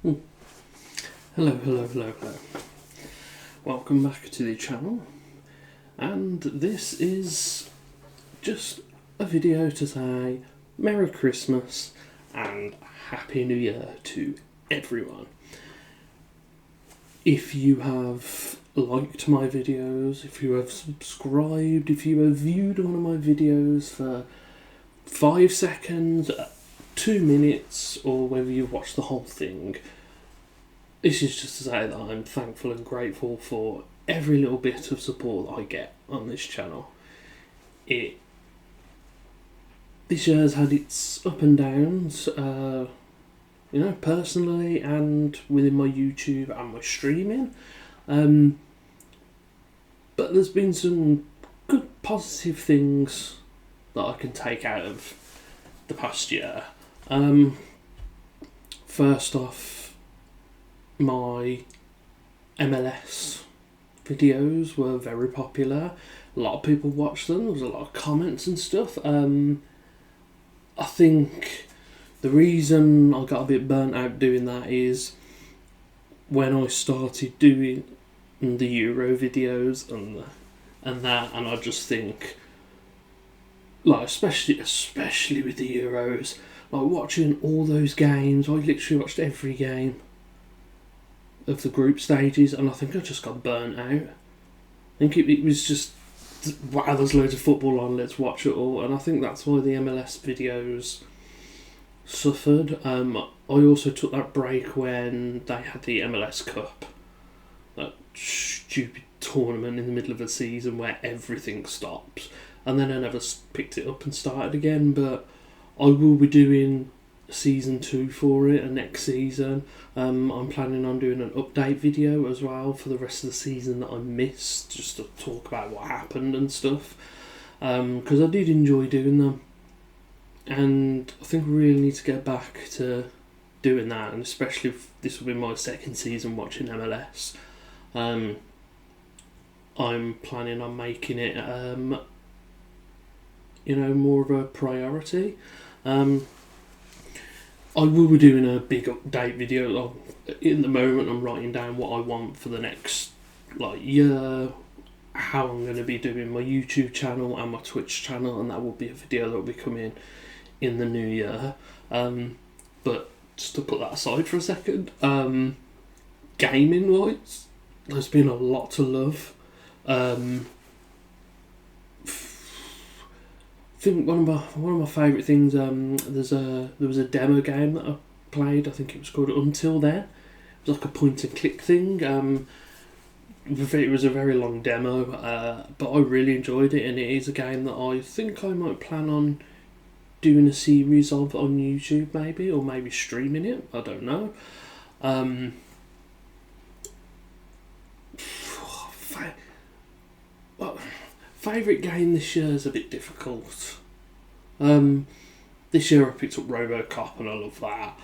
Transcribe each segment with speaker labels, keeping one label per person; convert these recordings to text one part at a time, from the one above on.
Speaker 1: Hello. Welcome back to the channel, and this is just a video to say Merry Christmas and Happy New Year to everyone. If you have liked my videos, if you have subscribed, if you have viewed one of my videos for 5 seconds, 2 minutes, or whether you've watched the whole thing, this is just to say that I'm thankful and grateful for every little bit of support that I get on this channel. This year's had its up and downs, personally and within my YouTube and my streaming. But there's been some good positive things that I can take out of the past year. First off, my MLS videos were very popular. A lot of people watched them. There was a lot of comments and stuff. I think the reason I got a bit burnt out doing that is when I started doing the Euro videos and I just think, like, especially with the Euros, like watching all those games. I literally watched every game of the group stages, and I think I just got burnt out. I think it was just, wow, there's loads of football on, let's watch it all. And I think that's why the MLS videos suffered. I also took that break when they had the MLS Cup, that stupid tournament in the middle of a season where everything stops, and then I never picked it up and started again. But I will be doing season 2 for it, and next season I'm planning on doing an update video as well for the rest of the season that I missed, just to talk about what happened and stuff, because I did enjoy doing them, and I think we really need to get back to doing that, and especially if this will be my second season watching MLS. I'm planning on making it more of a priority. I will be doing a big update video. In the moment, I'm writing down what I want for the next year, how I'm going to be doing my YouTube channel and my Twitch channel, and that will be a video that will be coming in the new year. But just to put that aside for a second, gaming wise, there's been a lot to love. I think one of my favourite things, there was a demo game that I played. I think it was called Until Then. It was like a point and click thing. It was a very long demo, but I really enjoyed it, and it is a game that I think I might plan on doing a series of on YouTube, maybe, or maybe streaming it. I don't know. Favourite game this year is a bit difficult. This year I picked up RoboCop, and I love that.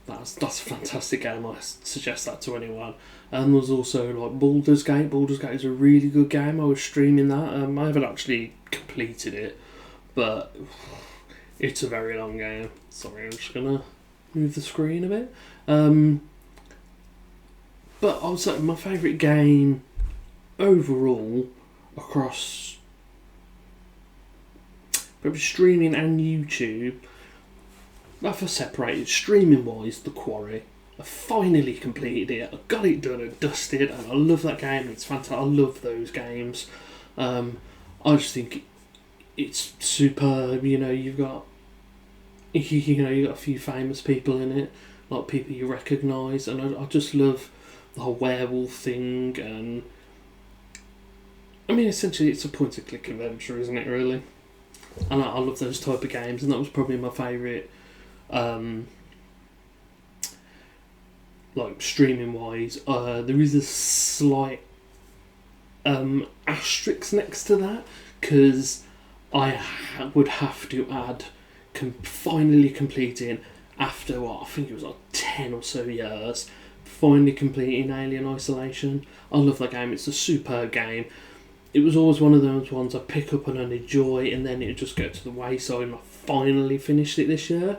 Speaker 1: That's a fantastic game. I suggest that to anyone. And there's also like Baldur's Gate. Baldur's Gate is a really good game. I was streaming that. I haven't actually completed it, but it's a very long game. Sorry, I'm just gonna move the screen a bit. But I would say my favourite game overall across probably streaming and YouTube, if I separated streaming wise, The Quarry. I finally completed it. I got it done and dusted, and I love that game. It's fantastic. I love those games. I just think it's superb. You've got a few famous people in it, like people you recognise, and I just love the whole werewolf thing. And I mean, essentially, it's a point-and-click adventure, isn't it? Really, and I love those type of games, and that was probably my favourite. Streaming-wise, there is a slight asterisk next to that, because I would have to add finally completing, after what I think it was like 10 or so years, finally completing Alien Isolation. I love that game. It's a superb game. It was always one of those ones I pick up and I enjoy, and then it would just go to the wayside, and I finally finished it this year.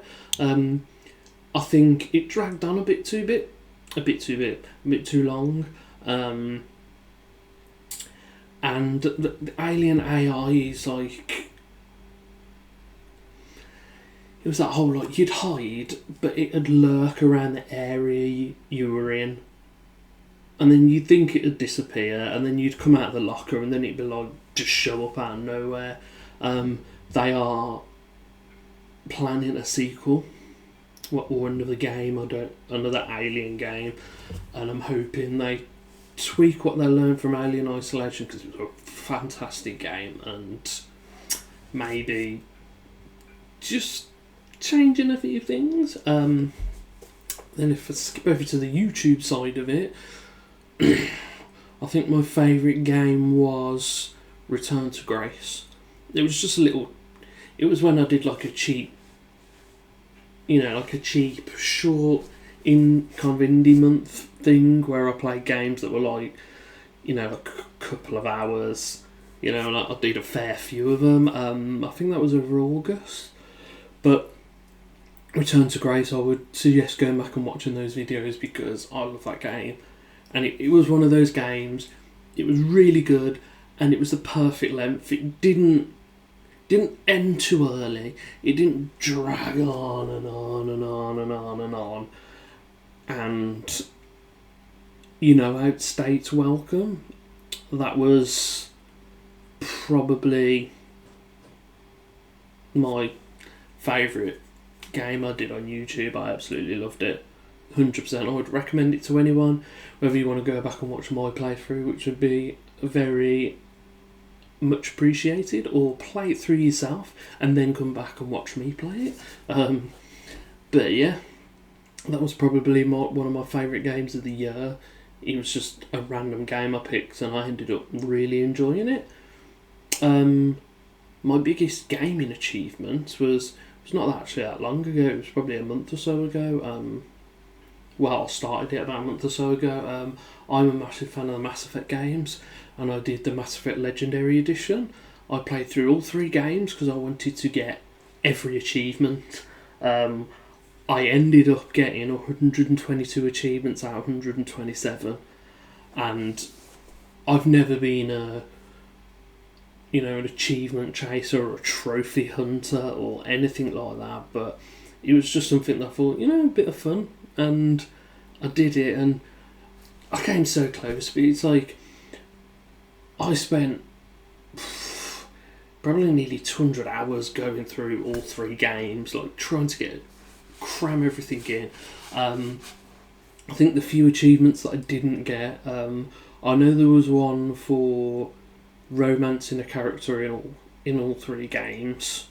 Speaker 1: I think it dragged on a bit too long. And the Alien AI is like, it was that whole like you'd hide, but it'd lurk around the area you were in, and then you'd think it'd disappear, and then you'd come out of the locker, and then it'd be like just show up out of nowhere. They are planning a sequel, or another game, another Alien game, and I'm hoping they tweak what they learned from Alien Isolation, because it was a fantastic game, and maybe just changing a few things. Then if I skip over to the YouTube side of it, I think my favourite game was Return to Grace. It was just a little... It was when I did like a cheap, short in kind of indie month thing where I played games that were like, a couple of hours. I did a fair few of them. I think that was over August. But Return to Grace, I would suggest going back and watching those videos because I love that game. And it was one of those games, it was really good, and it was the perfect length. It didn't end too early. It didn't drag on and on and on and on and on. And, outstay its welcome. That was probably my favourite game I did on YouTube. I absolutely loved it. 100%. I would recommend it to anyone, whether you want to go back and watch my playthrough, which would be very much appreciated, or play it through yourself and then come back and watch me play it. But yeah, that was probably one of my favourite games of the year. It was just a random game I picked and I ended up really enjoying it. My biggest gaming achievement was not actually that long ago. It was probably a month or so ago. I started it about a month or so ago. I'm a massive fan of the Mass Effect games, and I did the Mass Effect Legendary Edition. I played through all 3 games because I wanted to get every achievement. I ended up getting 122 achievements out of 127, and I've never been an achievement chaser or a trophy hunter or anything like that, but it was just something that I thought, a bit of fun, and I did it, and I came so close, but it's like I spent probably nearly 200 hours going through all 3 games, like trying to cram everything in. I think the few achievements that I didn't get, I know there was one for romancing a character in all 3 games.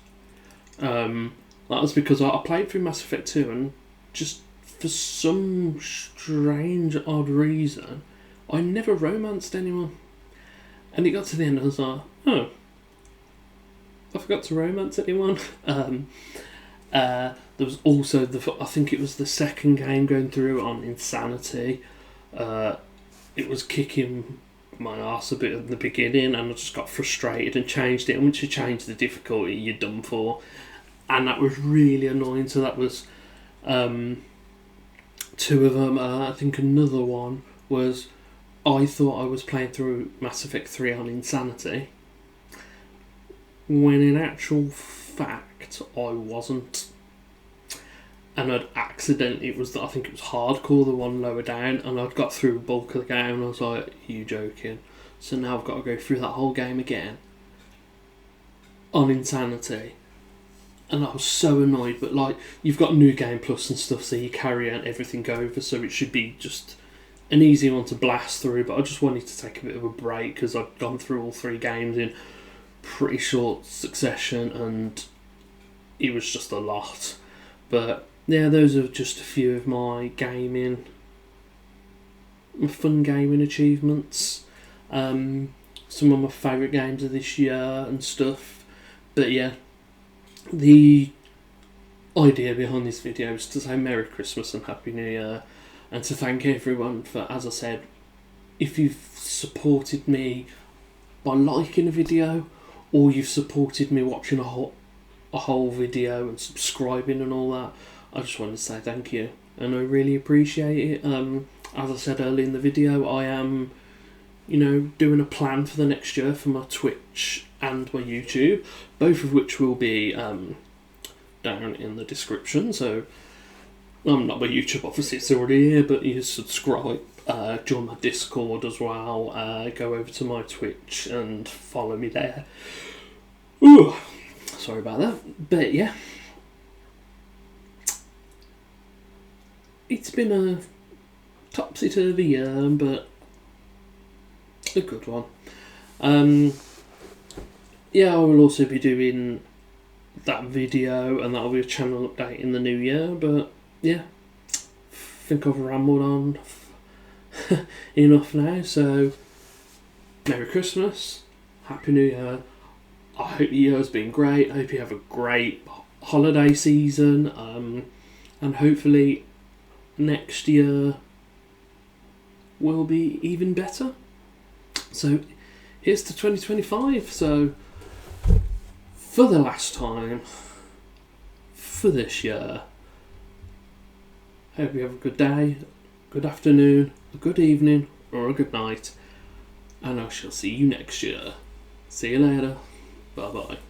Speaker 1: That was because I played through Mass Effect 2 and just for some strange, odd reason, I never romanced anyone. And it got to the end and I was like, oh, I forgot to romance anyone. There was also, I think it was the second game going through on Insanity. It was kicking my arse a bit at the beginning and I just got frustrated and changed it. And once you change the difficulty, you're done for. And that was really annoying. So that was 2 of them. I think another one was, I thought I was playing through Mass Effect 3 on Insanity, when in actual fact I wasn't. And I think it was Hardcore, the one lower down, and I'd got through the bulk of the game and I was like, are you joking? So now I've got to go through that whole game again on Insanity. And I was so annoyed, but like, you've got New Game Plus and stuff, so you carry on everything over, so it should be just an easy one to blast through, but I just wanted to take a bit of a break because I'd gone through all 3 games in pretty short succession and it was just a lot. But yeah, those are just a few of my fun gaming achievements. Some of my favourite games of this year and stuff. But yeah, the idea behind this video is to say Merry Christmas and Happy New Year, and to thank everyone for, as I said, if you've supported me by liking a video, or you've supported me watching a whole video and subscribing and all that. I just wanted to say thank you, and I really appreciate it. As I said earlier in the video, I am, doing a plan for the next year for my Twitch and my YouTube, both of which will be down in the description. So, not my YouTube, obviously it's already here, but you subscribe, join my Discord as well, go over to my Twitch and follow me there. Ooh, sorry about that, but yeah. It's been a topsy-turvy year, but a good one. Yeah, I will also be doing that video, and that'll be a channel update in the new year, but yeah, I think I've rambled on enough now, so Merry Christmas, Happy New Year. I hope the year's been great. I hope you have a great holiday season, and hopefully next year will be even better. So here's to 2025. So for the last time for this year, hope you have a good day, good afternoon, a good evening, or a good night, and I shall see you next year. See you later. Bye bye.